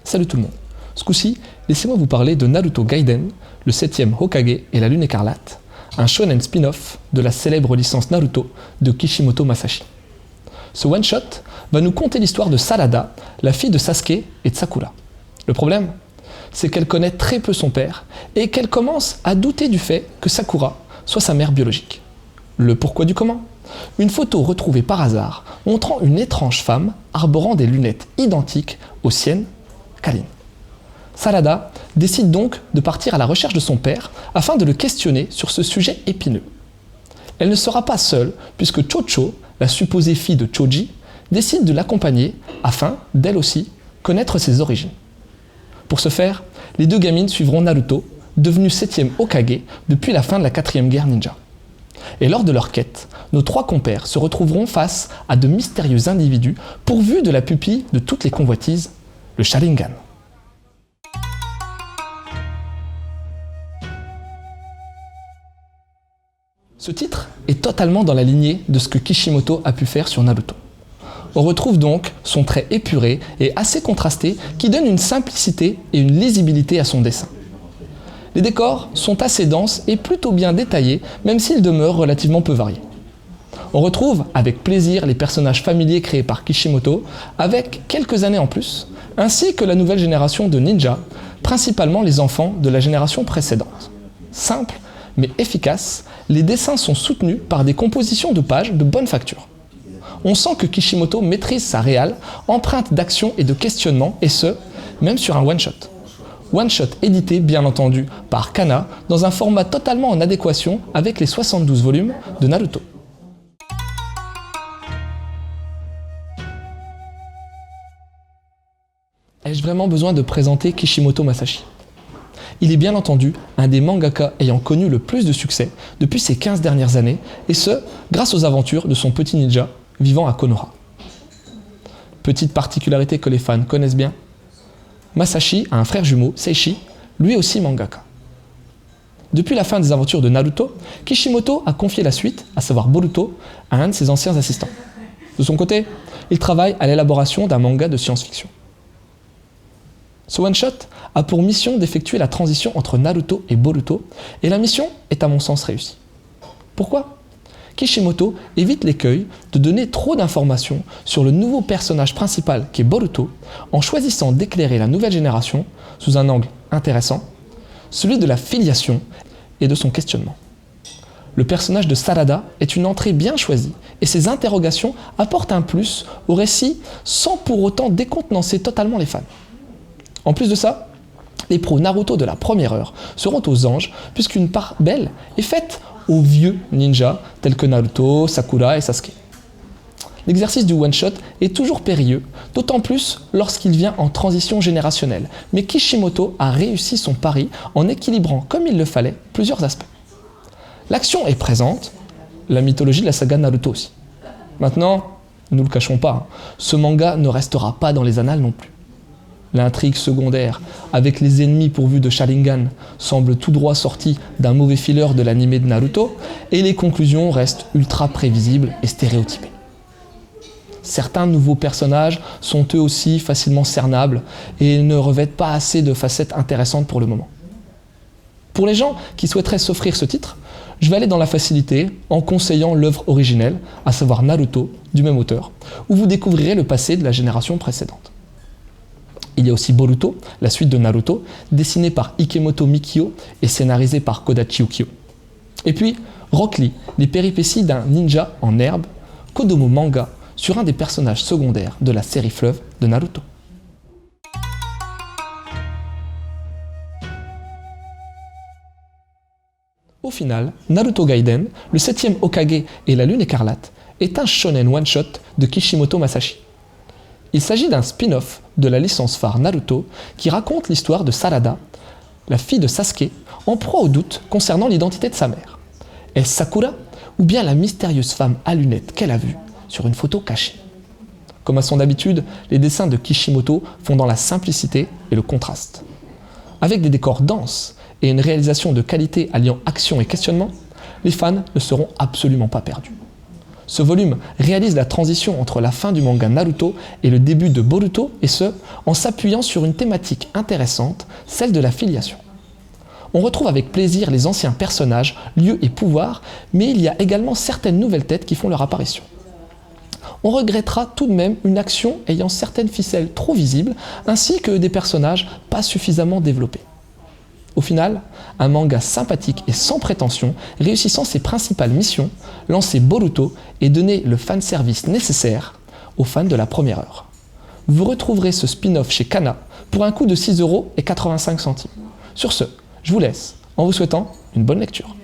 Salut tout le monde. Ce coup-ci, laissez-moi vous parler de Naruto Gaiden, le 7e Hokage et la Lune écarlate, un shonen spin-off de la célèbre licence Naruto de Kishimoto Masashi. Ce one-shot va nous conter l'histoire de Sarada, la fille de Sasuke et de Sakura. Le problème, c'est qu'elle connaît très peu son père et qu'elle commence à douter du fait que Sakura soit sa mère biologique. Le pourquoi du comment ? Une photo retrouvée par hasard montrant une étrange femme arborant des lunettes identiques aux siennes, Kalin. Sarada décide donc de partir à la recherche de son père afin de le questionner sur ce sujet épineux. Elle ne sera pas seule puisque Chocho, la supposée fille de Choji, décide de l'accompagner afin, d'elle aussi, connaître ses origines. Pour ce faire, les deux gamines suivront Naruto, devenu 7e Hokage depuis la fin de la 4e guerre ninja. Et lors de leur quête, nos trois compères se retrouveront face à de mystérieux individus pourvus de la pupille de toutes les convoitises, le Sharingan. Ce titre est totalement dans la lignée de ce que Kishimoto a pu faire sur Naruto. On retrouve donc son trait épuré et assez contrasté qui donne une simplicité et une lisibilité à son dessin. Les décors sont assez denses et plutôt bien détaillés, même s'ils demeurent relativement peu variés. On retrouve avec plaisir les personnages familiers créés par Kishimoto, avec quelques années en plus, ainsi que la nouvelle génération de ninjas, principalement les enfants de la génération précédente. Simple, mais efficace, les dessins sont soutenus par des compositions de pages de bonne facture. On sent que Kishimoto maîtrise sa réal, empreinte d'action et de questionnement, et ce, même sur un one-shot. One-shot édité, bien entendu, par Kana, dans un format totalement en adéquation avec les 72 volumes de Naruto. Ai-je vraiment besoin de présenter Kishimoto Masashi ? Il est bien entendu un des mangaka ayant connu le plus de succès depuis ces 15 dernières années, et ce, grâce aux aventures de son petit ninja vivant à Konoha. Petite particularité que les fans connaissent bien, Masashi a un frère jumeau, Seishi, lui aussi mangaka. Depuis la fin des aventures de Naruto, Kishimoto a confié la suite, à savoir Boruto, à un de ses anciens assistants. De son côté, il travaille à l'élaboration d'un manga de science-fiction. Ce one-shot a pour mission d'effectuer la transition entre Naruto et Boruto, et la mission est à mon sens réussie. Pourquoi ? Kishimoto évite l'écueil de donner trop d'informations sur le nouveau personnage principal qui est Boruto, en choisissant d'éclairer la nouvelle génération sous un angle intéressant, celui de la filiation et de son questionnement. Le personnage de Sarada est une entrée bien choisie, et ses interrogations apportent un plus au récit sans pour autant décontenancer totalement les fans. En plus de ça, les pros Naruto de la première heure seront aux anges, puisqu'une part belle est faite aux vieux ninjas tels que Naruto, Sakura et Sasuke. L'exercice du one-shot est toujours périlleux, d'autant plus lorsqu'il vient en transition générationnelle, mais Kishimoto a réussi son pari en équilibrant comme il le fallait plusieurs aspects. L'action est présente, la mythologie de la saga Naruto aussi. Maintenant, ne nous le cachons pas, ce manga ne restera pas dans les annales non plus. L'intrigue secondaire, avec les ennemis pourvus de Sharingan, semble tout droit sortie d'un mauvais filler de l'anime de Naruto, et les conclusions restent ultra prévisibles et stéréotypées. Certains nouveaux personnages sont eux aussi facilement cernables et ne revêtent pas assez de facettes intéressantes pour le moment. Pour les gens qui souhaiteraient s'offrir ce titre, je vais aller dans la facilité en conseillant l'œuvre originelle, à savoir Naruto, du même auteur, où vous découvrirez le passé de la génération précédente. Il y a aussi Boruto, la suite de Naruto, dessinée par Ikemoto Mikio et scénarisée par Kodachi Ukyo. Et puis, Rock Lee, les péripéties d'un ninja en herbe, Kodomo manga, sur un des personnages secondaires de la série fleuve de Naruto. Au final, Naruto Gaiden, le 7e Hokage et la Lune écarlate, est un shonen one-shot de Kishimoto Masashi. Il s'agit d'un spin-off de la licence phare Naruto qui raconte l'histoire de Sarada, la fille de Sasuke, en proie au doute concernant l'identité de sa mère. Est-ce Sakura ou bien la mystérieuse femme à lunettes qu'elle a vue sur une photo cachée ? Comme à son habitude, les dessins de Kishimoto font dans la simplicité et le contraste. Avec des décors denses et une réalisation de qualité alliant action et questionnement, les fans ne seront absolument pas perdus. Ce volume réalise la transition entre la fin du manga Naruto et le début de Boruto, et ce, en s'appuyant sur une thématique intéressante, celle de la filiation. On retrouve avec plaisir les anciens personnages, lieux et pouvoirs, mais il y a également certaines nouvelles têtes qui font leur apparition. On regrettera tout de même une action ayant certaines ficelles trop visibles, ainsi que des personnages pas suffisamment développés. Au final, un manga sympathique et sans prétention, réussissant ses principales missions, lancer Boruto et donner le fanservice nécessaire aux fans de la première heure. Vous retrouverez ce spin-off chez Kana pour un coût de 6,85 €. Sur ce, je vous laisse en vous souhaitant une bonne lecture.